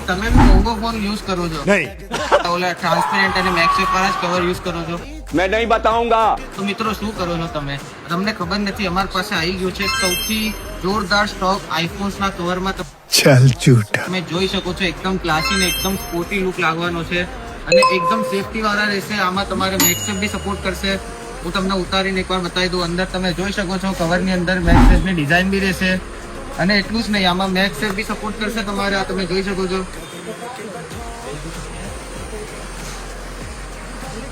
તમે મોંઘો phone use કરો છો ઓલા ટ્રાન્સપેરેન્ટ અને મેક્સેફ વાળા જ કવર યુઝ કરો છો? मैं नहीं बताऊंगा। તો મિત્રો શું કરો છો તમે? તમને ખબર નથી, અમારી પાસે આવી ગયું છે સૌથી જોરદાર સ્ટોક આઈફોન્સ ના કવરમાં. ચાલ ઝૂઠા. તમે જોઈ શકો છો એકદમ ક્લાસી ને એકદમ સ્પોર્ટી લુક લાગવાનો છે અને એકદમ સેફટી વાળા રહેશે. આમાં તમારે મેક્સેફ બી સપોર્ટ કરશે. હું તમને ઉતારીને એકવાર બતાવી દઉં. અંદર તમે જોઈ શકો છો કવરની અંદર મેક્સેફ ની ડિઝાઇન બી રહેશે અને એટલું જ નહીં, આમાં મેક્સેફ બી સપોર્ટ કરશે તમારે. આ તમે જોઈ શકો છો.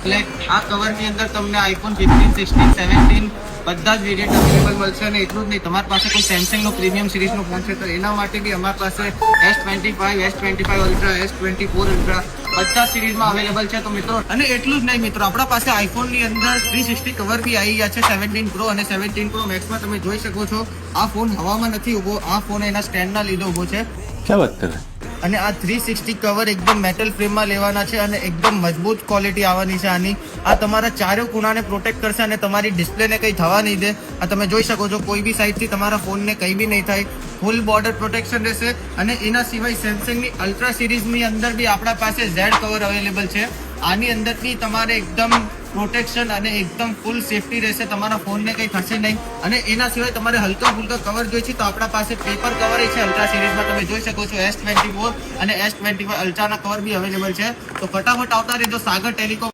એટલે આ કવરની અંદર તમને આઈફોન 15, 16, 17 બધા જ વેરિયન્ટ અવેલેબલ મળશે. અને એટલું જ નહીં, તમારી પાસે કોઈ સેમસંગ નો પ્રીમિયમ સિરીઝ નો ફોન છે તો એના માટે બી અમારી પાસે S25, S25 ultra, S24 ultra બધા સિરીઝમાં અવેલેબલ છે. તો મિત્રો, અને એટલું જ નહીં મિત્રો, આપણા પાસે આઈફોન ની અંદર 360 કવર બી આવી ગયા છે 17 પ્રો અને 17 પ્રો મેક્સમાં. તમે જોઈ શકો છો આ ફોન હવામાં નથી ઉભો, આ ફોન એના સ્ટેન્ડ ના લીધે ઉભો છે. क्या बात कर रहे हैं? અને આ 360 કવર એકદમ મેટલ ફ્રેમમાં લેવાના છે અને એકદમ મજબૂત ક્વોલિટી આવવાની છે આની. આ તમારા ચારે ખૂણાને પ્રોટેક્ટ કરશે અને તમારી ડિસ્પ્લેને કંઈ થવા નહીં દે. આ તમે જોઈ શકો છો કોઈ બી સાઈડથી તમારા ફોનને કંઈ બી નહીં થાય. ફૂલ બોર્ડર પ્રોટેક્શન રહેશે. અને એના સિવાય સેમસંગની અલ્ટ્રા સિરીઝની અંદર બી આપણા પાસે ઝેડ કવર અવેલેબલ છે. આની અંદરથી તમારે એકદમ પ્રોટેક્શન અને એકદમ ફૂલ સેફટી રહેશે. તમારા ફોનને કંઈ થશે નહીં. અને એના સિવાય તમારે હલકા ફુલકા કવર જોઈએ છે તો આપણા પાસે પેપર કવર છે અલ્ટ્રા સિરીઝમાં. તમે જોઈ શકો છો S24 અને S25 અલ્ટ્રાના કવર બી અવેલેબલ છે. તો ફટાફટ આવતા રહેજો સાગર ટેલિકોમ.